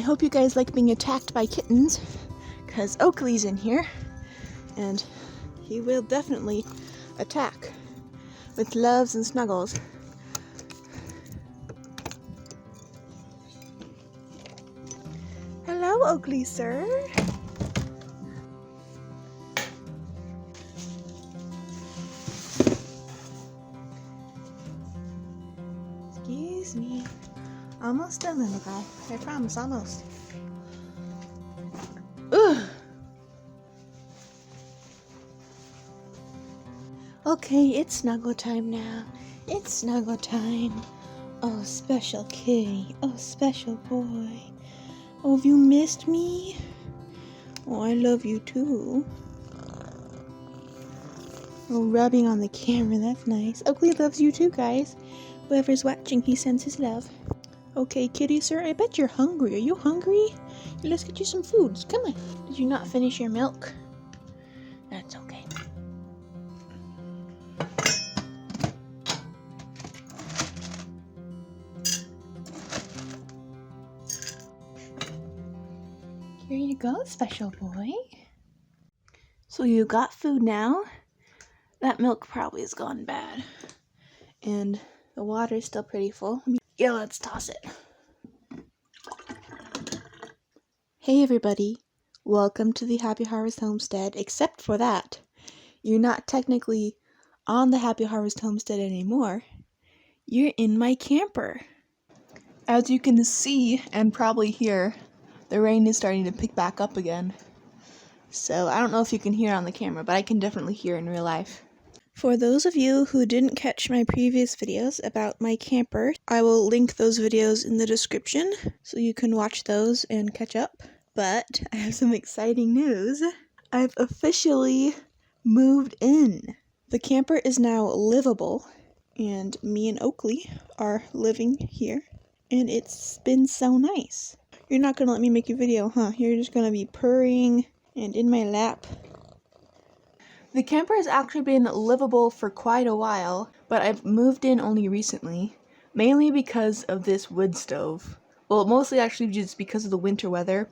hope you guys like being attacked by kittens, because Oakley's in here, and he will definitely attack with loves and snuggles. Hello, Oakley, sir. Excuse me. Almost done, little guy. I promise, almost. Ugh. Okay, it's snuggle time now. It's snuggle time. Oh, special kitty. Oh, special boy. Oh, have you missed me? Oh, I love you too. Oh, rubbing on the camera, that's nice. Oakley loves you too, guys. Whoever's watching, he sends his love. Okay, kitty sir, I bet you're hungry. Are you hungry? Here, let's get you some foods. Come on. Did you not finish your milk? That's okay. Here you go, special boy. So you got food now? That milk probably has gone bad. And the water's still pretty full. Yeah, let's toss it. Hey everybody, welcome to the Happy Harvest Homestead. Except for that, you're not technically on the Happy Harvest Homestead anymore. You're in my camper. As you can see and probably hear, the rain is starting to pick back up again. So I don't know if you can hear on the camera, but I can definitely hear in real life. For those of you who didn't catch my previous videos about my camper, I will link those videos in the description so you can watch those and catch up. But I have some exciting news. I've officially moved in. The camper is now livable, and me and Oakley are living here, and it's been so nice. You're not gonna let me make a video, huh? You're just gonna be purring and in my lap. The camper has actually been livable for quite a while, but I've moved in only recently, mainly because of this wood stove. Well, mostly actually just because of the winter weather.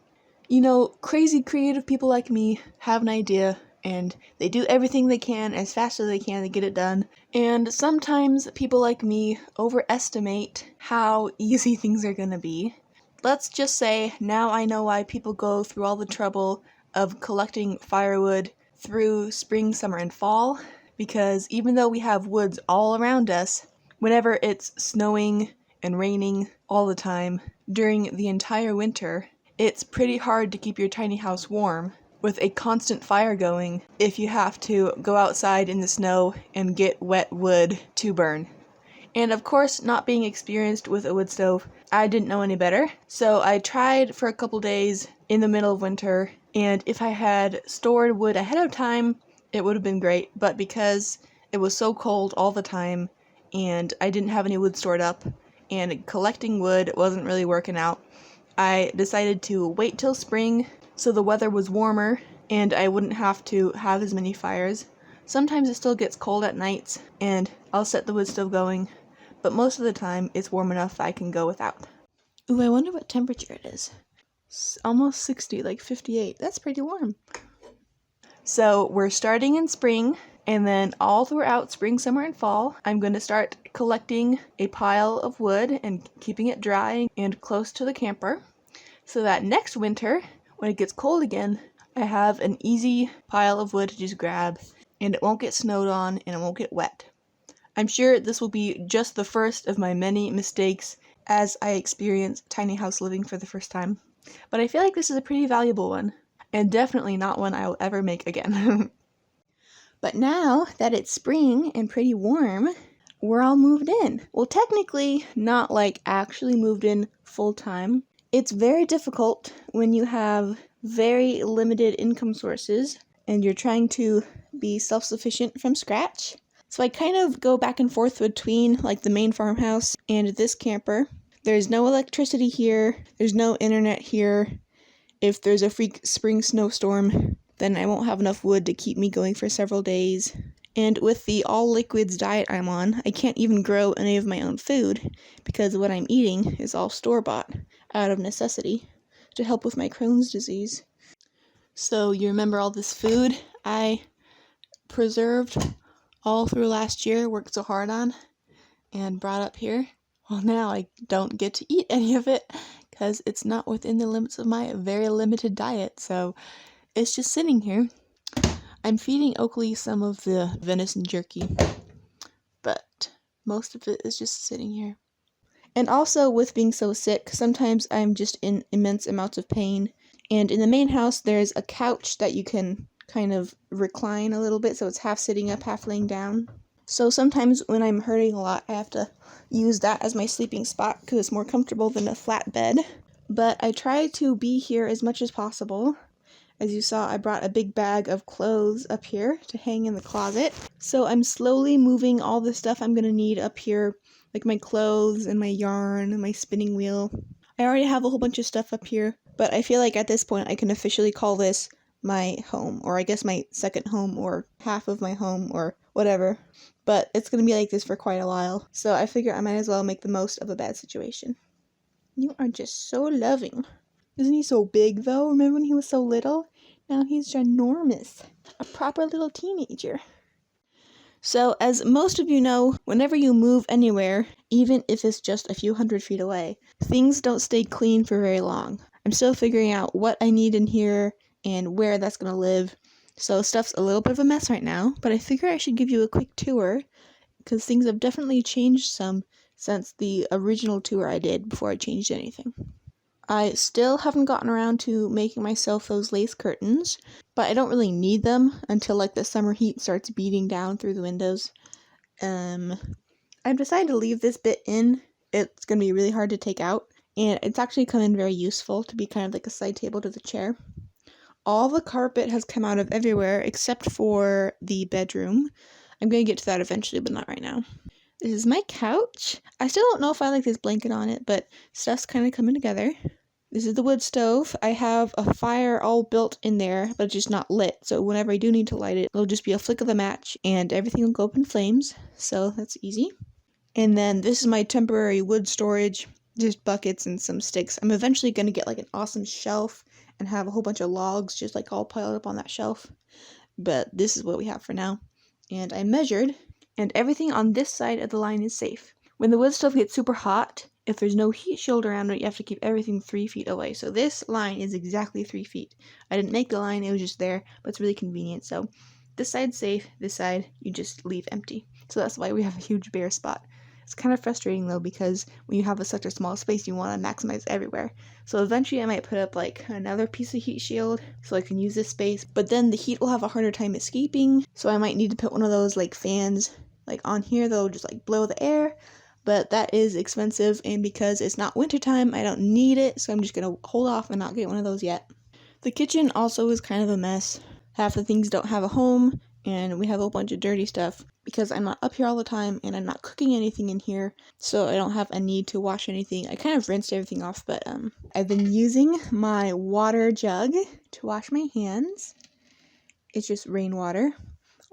You know, crazy creative people like me have an idea, and they do everything they can as fast as they can to get it done. And sometimes people like me overestimate how easy things are gonna be. Let's just say now I know why people go through all the trouble of collecting firewood through spring, summer, and fall, because even though we have woods all around us, whenever it's snowing and raining all the time during the entire winter, it's pretty hard to keep your tiny house warm with a constant fire going if you have to go outside in the snow and get wet wood to burn. And of course, not being experienced with a wood stove, I didn't know any better, so I tried for a couple days in the middle of winter, and if I had stored wood ahead of time, it would have been great, but because it was so cold all the time, and I didn't have any wood stored up, and collecting wood wasn't really working out, I decided to wait till spring so the weather was warmer, and I wouldn't have to have as many fires. Sometimes it still gets cold at nights, and I'll set the wood stove going, but most of the time it's warm enough I can go without. Ooh, I wonder what temperature it is. Almost 60, like 58. That's pretty warm. So we're starting in spring, and then all throughout spring, summer, and fall, I'm going to start collecting a pile of wood and keeping it dry and close to the camper, so that next winter, when it gets cold again, I have an easy pile of wood to just grab, and it won't get snowed on, and it won't get wet. I'm sure this will be just the first of my many mistakes as I experience tiny house living for the first time. But I feel like this is a pretty valuable one, and definitely not one I will ever make again. But now that it's spring and pretty warm, we're all moved in. Well, technically not like actually moved in full time. It's very difficult when you have very limited income sources and you're trying to be self-sufficient from scratch. So I kind of go back and forth between like the main farmhouse and this camper. There's no electricity here. There's no internet here. If there's a freak spring snowstorm, then I won't have enough wood to keep me going for several days. And with the all liquids diet I'm on, I can't even grow any of my own food because what I'm eating is all store-bought out of necessity. to help with my Crohn's disease. So you remember all this food I preserved all through last year, worked so hard on, and brought up here? Well, now I don't get to eat any of it because it's not within the limits of my very limited diet, so it's just sitting here. I'm feeding Oakley some of the venison jerky, but most of it is just sitting here. And also, with being so sick, sometimes I'm just in immense amounts of pain. And in the main house, there's a couch that you can kind of recline a little bit, so it's half sitting up, half laying down. So sometimes when I'm hurting a lot, I have to use that as my sleeping spot because it's more comfortable than a flat bed. But I try to be here as much as possible. As you saw, I brought a big bag of clothes up here to hang in the closet. So I'm slowly moving all the stuff I'm going to need up here, like my clothes and my yarn and my spinning wheel. I already have a whole bunch of stuff up here, but I feel like at this point I can officially call this my home, or I guess my second home, or half of my home, or whatever. But it's going to be like this for quite a while, so I figure I might as well make the most of a bad situation. You are just so loving. Isn't he so big, though? Remember when he was so little? Now he's ginormous. A proper little teenager. So, as most of you know, whenever you move anywhere, even if it's just a few hundred feet away, things don't stay clean for very long. I'm still figuring out what I need in here and where that's going to live. So stuff's a little bit of a mess right now, but I figure I should give you a quick tour because things have definitely changed some since the original tour I did before I changed anything. I still haven't gotten around to making myself those lace curtains, but I don't really need them until like the summer heat starts beating down through the windows. I've decided to leave this bit in. It's going to be really hard to take out, and it's actually come in very useful to be kind of like a side table to the chair. All the carpet has come out of everywhere except for the bedroom. I'm going to get to that eventually, but not right now. This is my couch. I still don't know if I like this blanket on it, but stuff's kind of coming together. This is the wood stove. I have a fire all built in there, but it's just not lit. So whenever I do need to light it, it'll just be a flick of the match and everything will go up in flames. So that's easy. And then this is my temporary wood storage, just buckets and some sticks. I'm eventually going to get like an awesome shelf and have a whole bunch of logs just like all piled up on that shelf. But this is what we have for now. And I measured, and everything on this side of the line is safe. When the wood stove gets super hot, if there's no heat shield around it, you have to keep everything 3 feet away. So this line is exactly 3 feet. I didn't make the line, it was just there, but it's really convenient. So this side's safe, this side you just leave empty. So that's why we have a huge bare spot. It's kind of frustrating though, because when you have such a small space, you want to maximize everywhere. So eventually I might put up like another piece of heat shield so I can use this space, but then the heat will have a harder time escaping. So I might need to put one of those like fans like on here that'll just like blow the air. But that is expensive, and because it's not wintertime, I don't need it, so I'm just going to hold off and not get one of those yet. The kitchen also is kind of a mess. Half the things don't have a home, and we have a bunch of dirty stuff because I'm not up here all the time, and I'm not cooking anything in here, so I don't have a need to wash anything. I kind of rinsed everything off, but I've been using my water jug to wash my hands. It's just rainwater.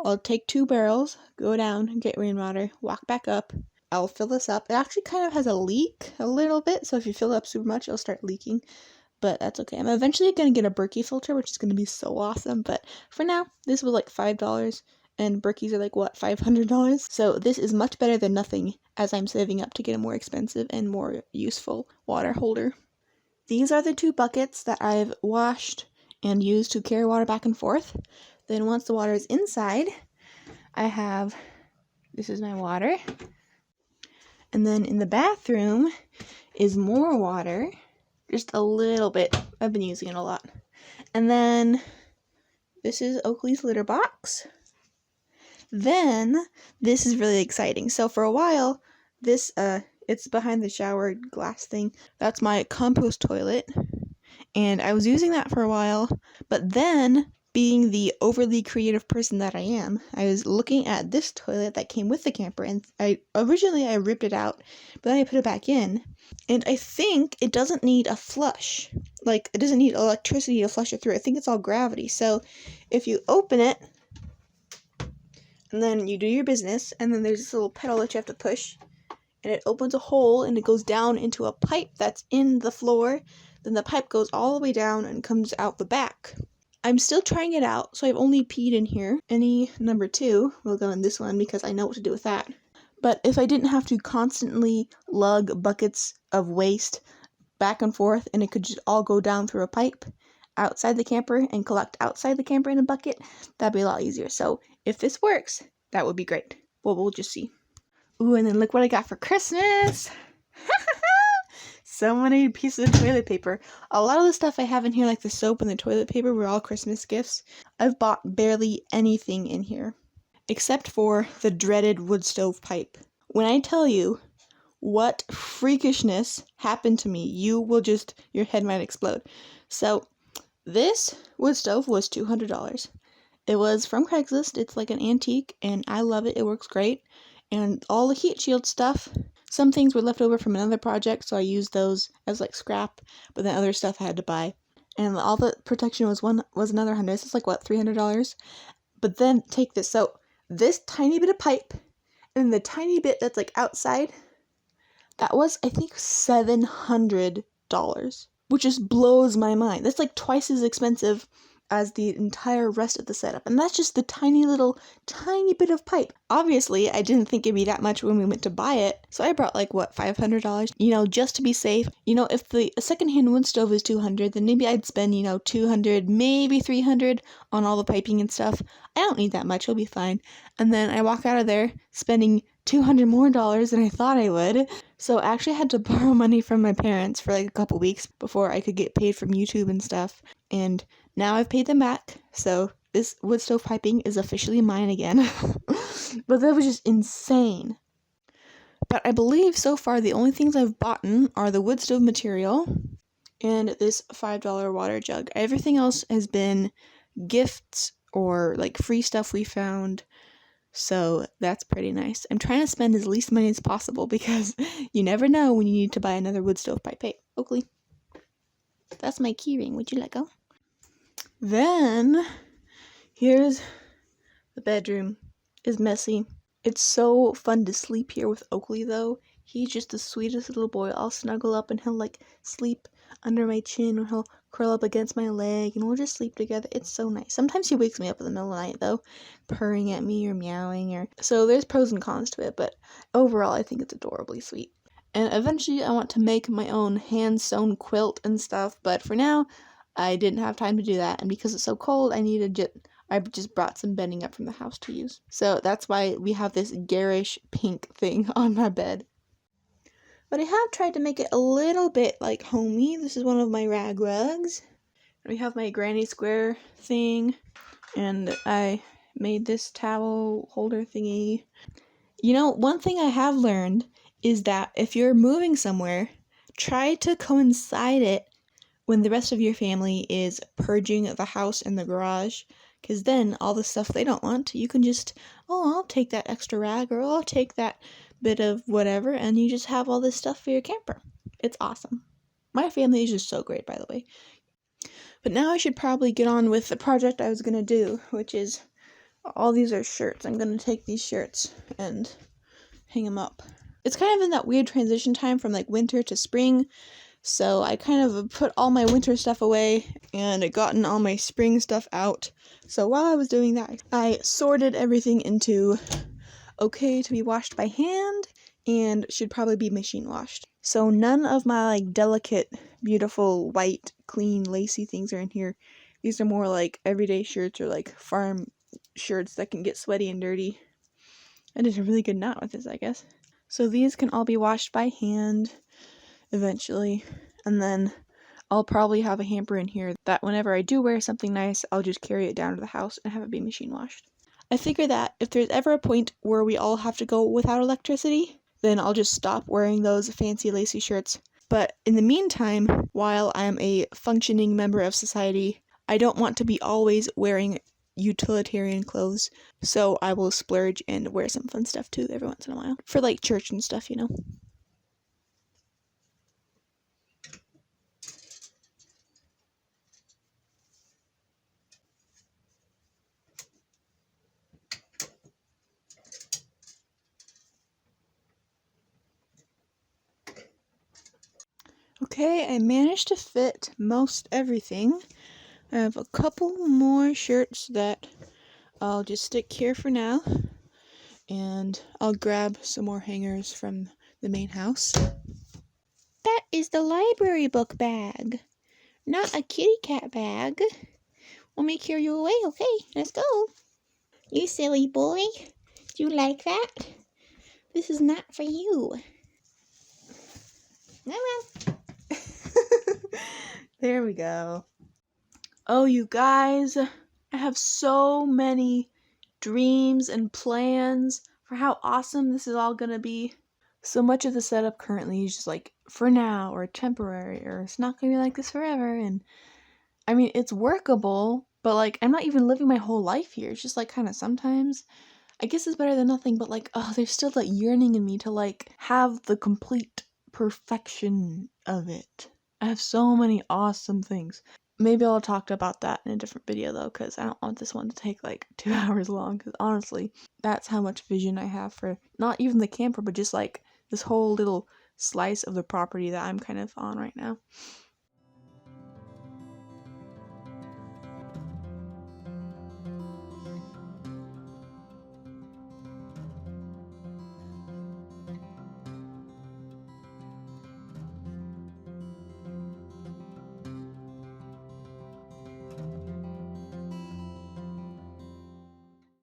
I'll take 2 barrels, go down, get rainwater, walk back up. I'll fill this up. It actually kind of has a leak a little bit, so if you fill it up super much, it'll start leaking, but that's okay. I'm eventually going to get a Berkey filter, which is going to be so awesome, but for now, this was like $5, and Berkeys are like, what, $500? So this is much better than nothing, as I'm saving up to get a more expensive and more useful water holder. These are the 2 buckets that I've washed and used to carry water back and forth. Then once the water is inside, this is my water. And then in the bathroom is more water, just a little bit. I've been using it a lot. And then this is Oakley's litter box. Then this is really exciting. So for a while, this it's behind the shower glass thing. That's my compost toilet. And I was using that for a while, but then being the overly creative person that I am, I was looking at this toilet that came with the camper, and originally I ripped it out, but then I put it back in, and I think it doesn't need a flush. Like, it doesn't need electricity to flush it through. I think it's all gravity. So if you open it, and then you do your business, and then there's this little pedal that you have to push, and it opens a hole, and it goes down into a pipe that's in the floor then the pipe goes all the way down and comes out the back. I'm still trying it out, so I've only peed in here. Any number 2 will go in this one because I know what to do with that. But if I didn't have to constantly lug buckets of waste back and forth and it could just all go down through a pipe outside the camper and collect outside the camper in a bucket, that'd be a lot easier. So if this works, that would be great. Well, we'll just see. Ooh, and then look what I got for Christmas! So many pieces of toilet paper. A lot of the stuff I have in here, like the soap and the toilet paper, were all Christmas gifts. I've bought barely anything in here, except for the dreaded wood stove pipe. When I tell you what freakishness happened to me, your head might explode. So, this wood stove was $200. It was from Craigslist. It's like an antique, and I love it. It works great. And all the heat shield stuff, some things were left over from another project, so I used those as like scrap, but then other stuff I had to buy. And all the protection was another $100. So it's like, what, $300? But then take this. So this tiny bit of pipe and the tiny bit that's like outside, that was, I think, $700, which just blows my mind. That's like twice as expensive as the entire rest of the setup. And that's just the tiny bit of pipe. Obviously, I didn't think it'd be that much when we went to buy it, so I brought like, what, $500? Just to be safe. If the secondhand wood stove is $200, then maybe I'd spend, $200, maybe $300 on all the piping and stuff. I don't need that much, it'll be fine. And then I walk out of there spending $200 more than I thought I would. So I actually had to borrow money from my parents for like a couple weeks before I could get paid from YouTube and stuff. And now I've paid them back, so this wood stove piping is officially mine again. But that was just insane. But I believe so far the only things I've bought are the wood stove material and this $5 water jug. Everything else has been gifts or like free stuff we found. So that's pretty nice. I'm trying to spend as least money as possible because you never know when you need to buy another wood stove pipe. Hey, Oakley, that's my key ring. Would you let go? Then, here's the bedroom. It's messy. It's so fun to sleep here with Oakley, though. He's just the sweetest little boy. I'll snuggle up and he'll, like, sleep under my chin, or he'll curl up against my leg, and we'll just sleep together. It's so nice. Sometimes he wakes me up in the middle of the night, though, purring at me or meowing. So there's pros and cons to it, but overall, I think it's adorably sweet. And eventually, I want to make my own hand-sewn quilt and stuff, but for now, I didn't have time to do that, and because it's so cold, I just brought some bedding up from the house to use. So that's why we have this garish pink thing on my bed. But I have tried to make it a little bit like homey. This is one of my rag rugs. We have my granny square thing, and I made this towel holder thingy. One thing I have learned is that if you're moving somewhere, try to coincide it when the rest of your family is purging the house and the garage, because then all the stuff they don't want, you can just, I'll take that extra rag, or I'll take that bit of whatever, and you just have all this stuff for your camper. It's awesome. My family is just so great, by the way. But now I should probably get on with the project I was going to do, which is, all these are shirts. I'm going to take these shirts and hang them up. It's kind of in that weird transition time from like winter to spring, so I kind of put all my winter stuff away and gotten all my spring stuff out. So while I was doing that, I sorted everything into okay to be washed by hand and should probably be machine washed. So none of my like delicate, beautiful, white, clean, lacy things are in here. These are more like everyday shirts or like farm shirts that can get sweaty and dirty. I did a really good knot with this, I guess. So these can all be washed by hand eventually, and then I'll probably have a hamper in here that whenever I do wear something nice, I'll just carry it down to the house and have it be machine washed. I figure that if there's ever a point where we all have to go without electricity, then I'll just stop wearing those fancy lacy shirts. But in the meantime, while I'm a functioning member of society, I don't want to be always wearing utilitarian clothes, so I will splurge and wear some fun stuff too every once in a while. For like church and stuff, Okay, I managed to fit most everything. I have a couple more shirts that I'll just stick here for now, and I'll grab some more hangers from the main house. That is the library book bag, not a kitty cat bag. Let me carry you away, okay? Let's go. You silly boy. Do you like that? This is not for you. There we go. Oh, you guys, I have so many dreams and plans for how awesome this is all gonna be. So much of the setup currently is just like for now or temporary or it's not gonna be like this forever. And I mean, it's workable, but like I'm not even living my whole life here. It's just like kind of sometimes. I guess it's better than nothing, but like, oh, there's still that yearning in me to like have the complete perfection of it. I have so many awesome things. Maybe I'll talk about that in a different video though, because I don't want this one to take like 2 hours long, because honestly, that's how much vision I have for not even the camper, but just like this whole little slice of the property that I'm kind of on right now.